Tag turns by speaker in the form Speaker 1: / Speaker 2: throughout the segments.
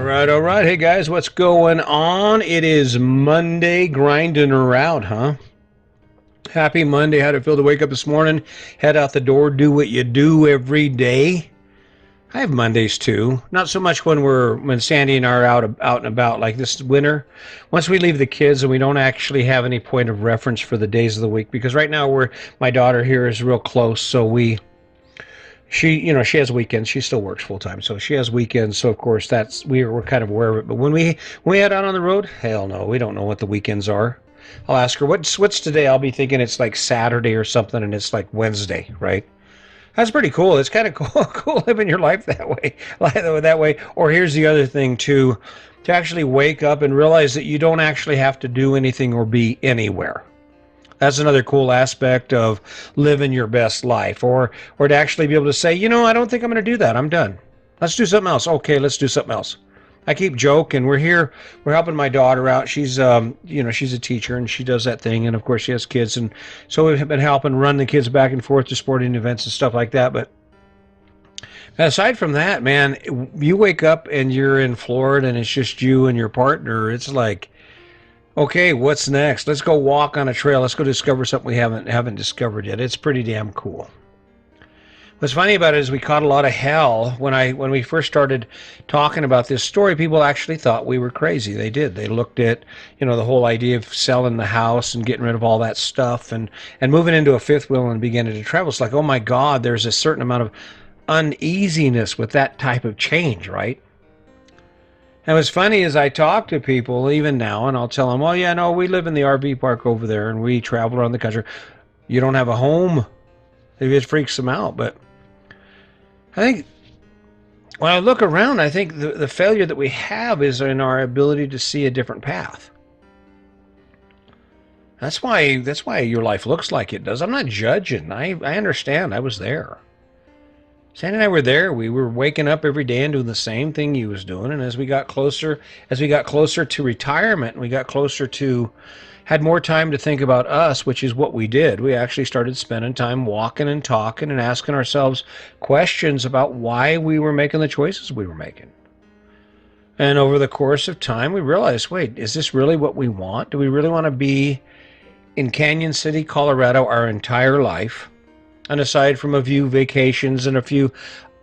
Speaker 1: All right, all right. Hey guys, what's going on? It is Monday, grinding her out, huh? Happy Monday. How'd it feel to wake up this morning, head out the door, do what you do every day? I have Mondays too. Not so much when Sandy and I are out and about like this winter. Once we leave the kids and we don't actually have any point of reference for the days of the week because right now we're my daughter here is real close, so she has weekends. She still works full time, so she has weekends. So of course we're kind of aware of it. But when we head out on the road, hell no, we don't know what the weekends are. I'll ask her what's today. I'll be thinking it's like Saturday or something, and it's like Wednesday, right? That's pretty cool. It's kind of cool, cool living your life that way, that way. Or here's the other thing too, to actually wake up and realize that you don't actually have to do anything or be anywhere. That's another cool aspect of living your best life, or to actually be able to say, I don't think I'm going to do that. I'm done. Let's do something else. Okay, let's do something else. I keep joking. We're here. We're helping my daughter out. She's a teacher and she does that thing, and of course she has kids, and so we've been helping run the kids back and forth to sporting events and stuff like that. But aside from that, man, you wake up and you're in Florida and it's just you and your partner. It's like, okay, what's next? Let's go walk on a trail. Let's go discover something we haven't discovered yet. It's pretty damn cool. What's funny about it is we caught a lot of hell when we first started talking about this story. People actually thought we were crazy. They did. They looked at the whole idea of selling the house and getting rid of all that stuff and moving into a fifth wheel and beginning to travel. It's like, oh my God, there's a certain amount of uneasiness with that type of change, right? And what's funny is I talk to people even now, and I'll tell them, "Oh yeah, no, we live in the RV park over there, and we travel around the country. You don't have a home." It freaks them out. But I think when I look around, I think the failure that we have is in our ability to see a different path. That's why your life looks like it does. I'm not judging. I understand. I was there. Sandy and I were there. We were waking up every day and doing the same thing he was doing. And as we got closer to retirement, we got closer to had more time to think about us, which is what we did. We actually started spending time walking and talking and asking ourselves questions about why we were making the choices we were making. And over the course of time, we realized, wait, is this really what we want? Do we really want to be in Canyon City, Colorado, our entire life? And aside from a few vacations and a few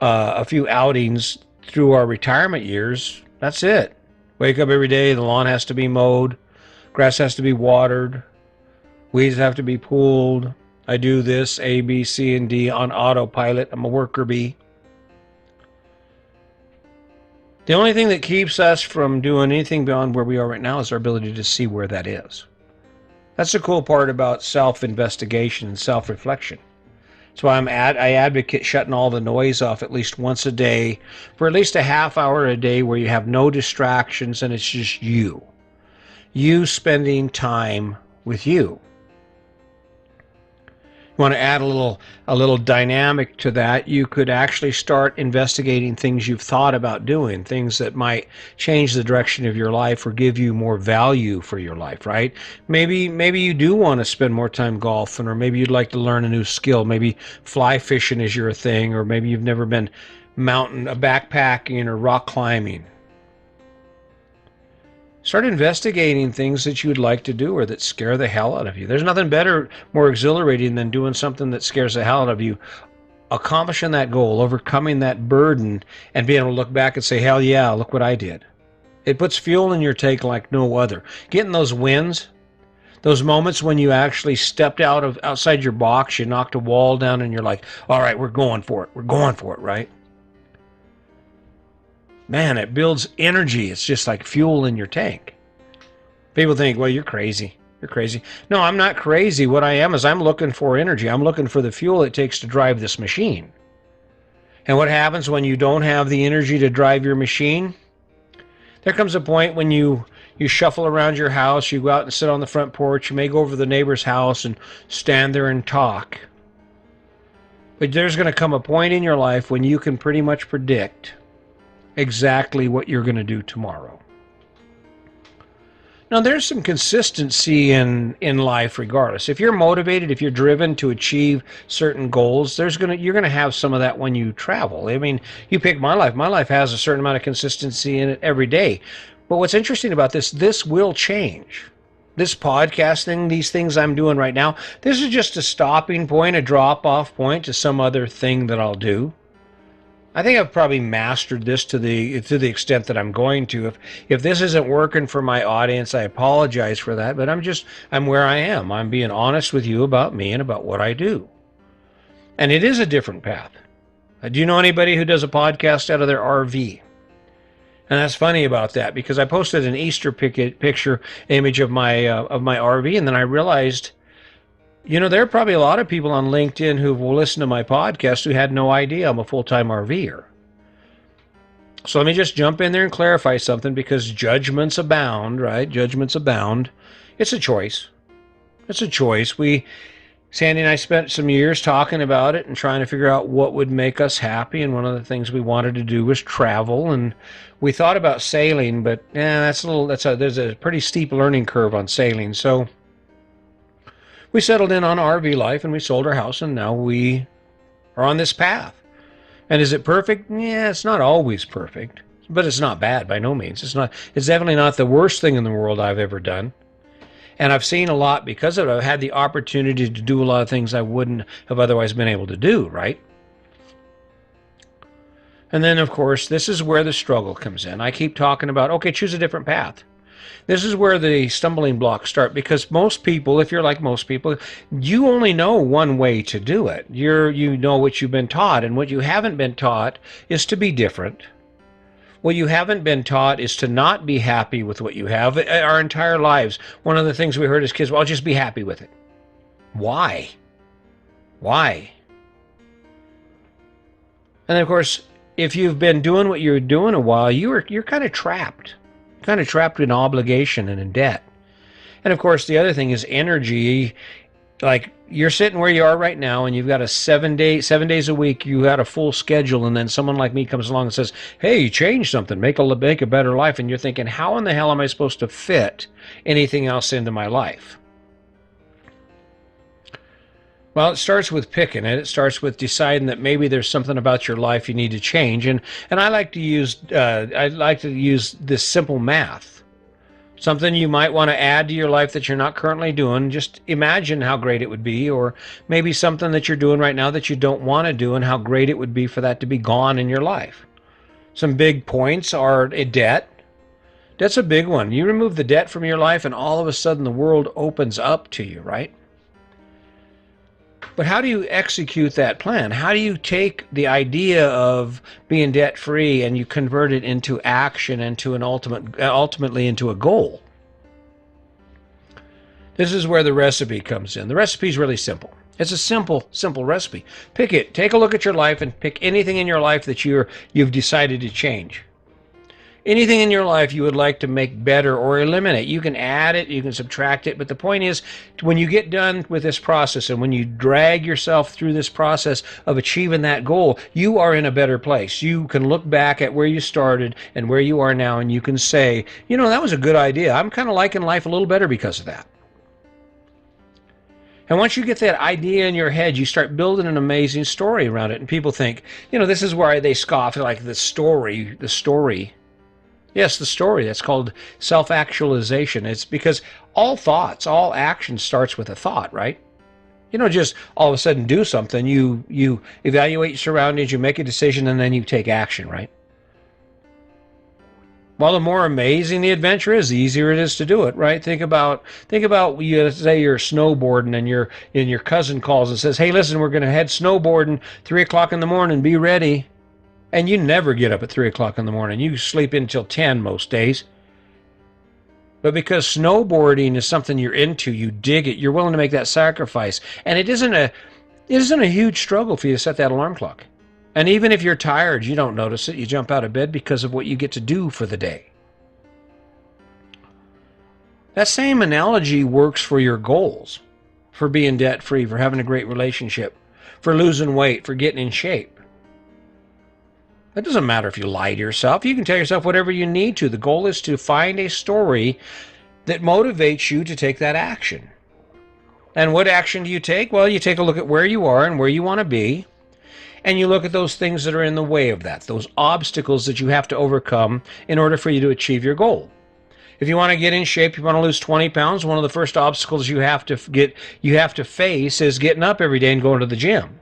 Speaker 1: outings through our retirement years, that's it. Wake up every day, the lawn has to be mowed, grass has to be watered, weeds have to be pulled. I do this A, B, C, and D on autopilot. I'm a worker bee. The only thing that keeps us from doing anything beyond where we are right now is our ability to see where that is. That's the cool part about self-investigation and self-reflection. So I advocate shutting all the noise off at least once a day for at least a half hour a day where you have no distractions and it's just you. You spending time with you. You want to add a little dynamic to that, you could actually start investigating things you've thought about doing, things that might change the direction of your life or give you more value for your life, right? Maybe you do want to spend more time golfing, or maybe you'd like to learn a new skill. Maybe fly fishing is your thing, or maybe you've never been backpacking or rock climbing. Start investigating things that you would like to do or that scare the hell out of you. There's nothing better, more exhilarating than doing something that scares the hell out of you, accomplishing that goal, overcoming that burden, and being able to look back and say, hell yeah, look what I did. It puts fuel in your tank like no other. Getting those wins, those moments when you actually stepped outside your box, you knocked a wall down and you're like, all right, we're going for it. We're going for it, right? Man, it builds energy. It's just like fuel in your tank. People think, well, you're crazy. You're crazy. No, I'm not crazy. What I am is I'm looking for energy. I'm looking for the fuel it takes to drive this machine. And what happens when you don't have the energy to drive your machine? There comes a point when you shuffle around your house, you go out and sit on the front porch, you may go over to the neighbor's house and stand there and talk. But there's going to come a point in your life when you can pretty much predict exactly what you're going to do tomorrow. Now, there's some consistency in life, regardless. If you're motivated, if you're driven to achieve certain goals, you're gonna have some of that when you travel. I mean, you pick my life. My life has a certain amount of consistency in it every day. But what's interesting about this will change. This podcast thing, these things I'm doing right now, this is just a stopping point, a drop off point to some other thing that I'll do. I think I've probably mastered this to the extent that I'm going to. If this isn't working for my audience, I apologize for that, but I'm where I am. I'm being honest with you about me and about what I do. And it is a different path. Do you know anybody who does a podcast out of their RV? And that's funny about that, because I posted an Easter picture image of my RV, and then I realized, there are probably a lot of people on LinkedIn who will listen to my podcast who had no idea I'm a full-time RVer. So let me just jump in there and clarify something, because judgments abound, right? Judgments abound. It's a choice. It's a choice. Sandy and I spent some years talking about it and trying to figure out what would make us happy. And one of the things we wanted to do was travel. And we thought about sailing, but there's a pretty steep learning curve on sailing. So we settled in on RV life, and we sold our house, and now we are on this path. And is it perfect? Yeah, it's not always perfect, but it's not bad by no means. It's definitely not the worst thing in the world I've ever done. And I've seen a lot because of it. I've had the opportunity to do a lot of things I wouldn't have otherwise been able to do, right? And then, of course, this is where the struggle comes in. I keep talking about, okay, choose a different path. This is where the stumbling blocks start, because most people, if you're like most people, you only know one way to do it. You know what you've been taught, and what you haven't been taught is to be different. What you haven't been taught is to not be happy with what you have. Our entire lives, one of the things we heard as kids, well, just be happy with it. Why? Why? And of course, if you've been doing what you're doing a while, you're kind of trapped. Kind of trapped in obligation and in debt. And of course, the other thing is energy. Like, you're sitting where you are right now, and you've got a 7 days a week, you got a full schedule, and then someone like me comes along and says, hey, change something, make a better life. And you're thinking, how in the hell am I supposed to fit anything else into my life? Well, it starts with picking it. It starts with deciding that maybe there's something about your life you need to change. And I like to use this simple math. Something you might want to add to your life that you're not currently doing. Just imagine how great it would be, or maybe something that you're doing right now that you don't want to do, and how great it would be for that to be gone in your life. Some big points are debt. Debt's a big one. You remove the debt from your life, and all of a sudden the world opens up to you, right? But how do you execute that plan? How do you take the idea of being debt-free and you convert it into action and to ultimately into a goal? This is where the recipe comes in. The recipe is really simple. It's a simple recipe. Pick it. Take a look at your life and pick anything in your life that you've decided to change. Anything in your life you would like to make better or eliminate. You can add it, you can subtract it, but the point is, when you get done with this process and when you drag yourself through this process of achieving that goal, you are in a better place. You can look back at where you started and where you are now, and you can say, that was a good idea. I'm kind of liking life a little better because of that. And once you get that idea in your head, you start building an amazing story around it. And people think, this is where they scoff, like the story. Yes, the story. That's called self-actualization. It's because all thoughts, all action starts with a thought, right? You don't just all of a sudden do something. You evaluate your surroundings, you make a decision, and then you take action, right? Well, the more amazing the adventure is, the easier it is to do it, right? Think about you say you're snowboarding, and your cousin calls and says, hey, listen, we're going to head snowboarding 3 o'clock in the morning. Be ready. And you never get up at 3 o'clock in the morning. You sleep until 10 most days. But because snowboarding is something you're into, you dig it, you're willing to make that sacrifice. And it isn't a huge struggle for you to set that alarm clock. And even if you're tired, you don't notice it. You jump out of bed because of what you get to do for the day. That same analogy works for your goals, for being debt-free, for having a great relationship, for losing weight, for getting in shape. It doesn't matter if you lie to yourself. You can tell yourself whatever you need to. The goal is to find a story that motivates you to take that action. And what action do you take? Well, you take a look at where you are and where you want to be, and you look at those things that are in the way of that, those obstacles that you have to overcome in order for you to achieve your goal. If you want to get in shape, you want to lose 20 pounds, one of the first obstacles you have to face is getting up every day and going to the gym.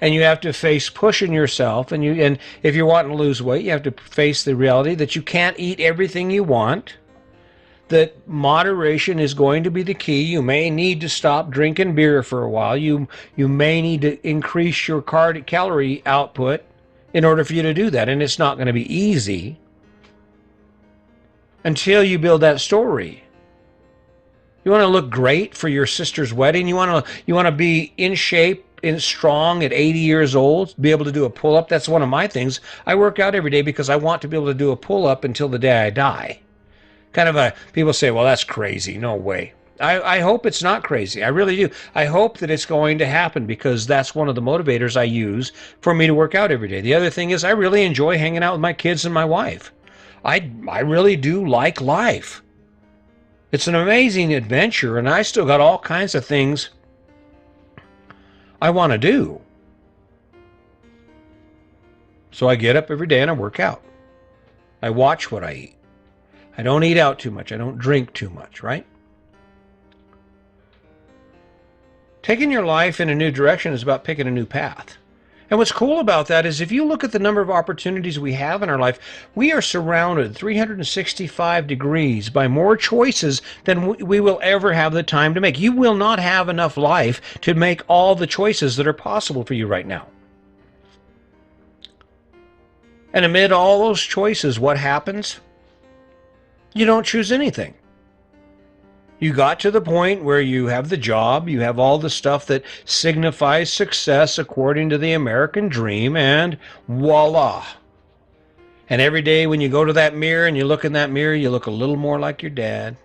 Speaker 1: And you have to face pushing yourself, and if you're wanting to lose weight, you have to face the reality that you can't eat everything you want, that moderation is going to be the key. You may need to stop drinking beer for a while. You may need to increase your calorie output in order for you to do that, and it's not going to be easy until you build that story. You want to look great for your sister's wedding. You want to be in shape and strong at 80 years old, be able to do a pull-up. That's one of my things. I work out every day because I want to be able to do a pull-up until the day I die. People say, well, that's crazy. No way. I hope it's not crazy. I really do. I hope that it's going to happen because that's one of the motivators I use for me to work out every day. The other thing is I really enjoy hanging out with my kids and my wife. I really do like life. It's an amazing adventure, and I still got all kinds of things I want to do. So I get up every day and I work out. I watch what I eat. I don't eat out too much. I don't drink too much, right? Taking your life in a new direction is about picking a new path. And what's cool about that is if you look at the number of opportunities we have in our life, we are surrounded 365 degrees by more choices than we will ever have the time to make. You will not have enough life to make all the choices that are possible for you right now. And amid all those choices, what happens? You don't choose anything. You got to the point where you have the job, you have all the stuff that signifies success according to the American dream, and voila. And every day when you go to that mirror and you look in that mirror, you look a little more like your dad,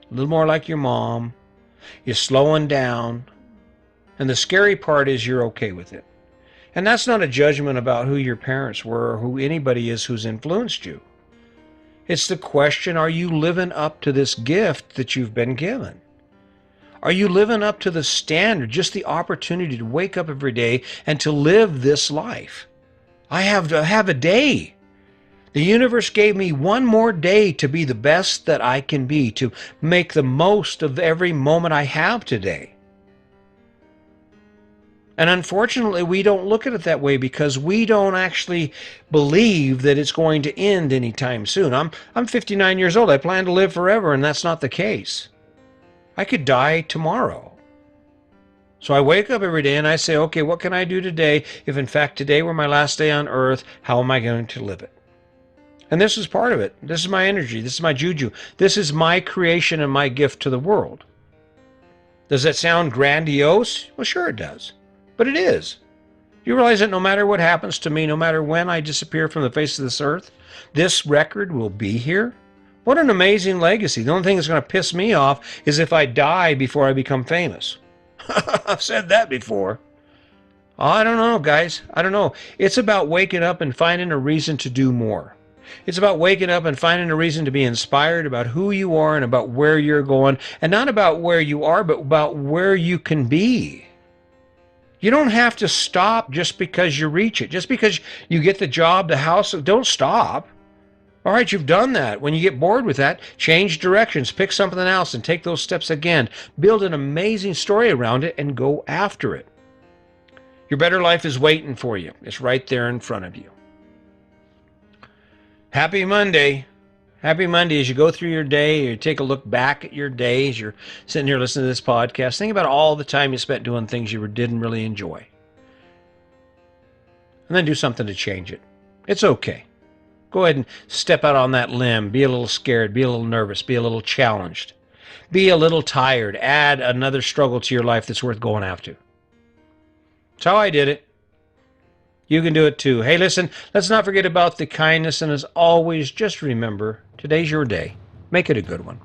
Speaker 1: a little more like your mom. You're slowing down. And the scary part is you're okay with it. And that's not a judgment about who your parents were or who anybody is who's influenced you. It's the question, are you living up to this gift that you've been given? Are you living up to the standard, just the opportunity to wake up every day and to live this life? I have to have a day. The universe gave me one more day to be the best that I can be, to make the most of every moment I have today. And unfortunately, we don't look at it that way because we don't actually believe that it's going to end anytime soon. I'm 59 years old. I plan to live forever, and that's not the case. I could die tomorrow. So I wake up every day and I say, okay, what can I do today? If in fact today were my last day on earth, how am I going to live it? And this is part of it. This is my energy. This is my juju. This is my creation and my gift to the world. Does that sound grandiose? Well, sure it does. But it is. You realize that no matter what happens to me, no matter when I disappear from the face of this earth, this record will be here? What an amazing legacy. The only thing that's going to piss me off is if I die before I become famous. I've said that before. I don't know, guys. I don't know. It's about waking up and finding a reason to do more. It's about waking up and finding a reason to be inspired about who you are and about where you're going. And not about where you are, but about where you can be. You don't have to stop just because you reach it. Just because you get the job, the house, don't stop. All right, you've done that. When you get bored with that, change directions, pick something else, and take those steps again. Build an amazing story around it and go after it. Your better life is waiting for you. It's right there in front of you. Happy Monday. Happy Monday. As you go through your day, you take a look back at your day as you're sitting here listening to this podcast. Think about all the time you spent doing things you didn't really enjoy. And then do something to change it. It's okay. Go ahead and step out on that limb. Be a little scared. Be a little nervous. Be a little challenged. Be a little tired. Add another struggle to your life that's worth going after. That's how I did it. You can do it too. Hey, listen, let's not forget about the kindness. And as always, just remember, today's your day. Make it a good one.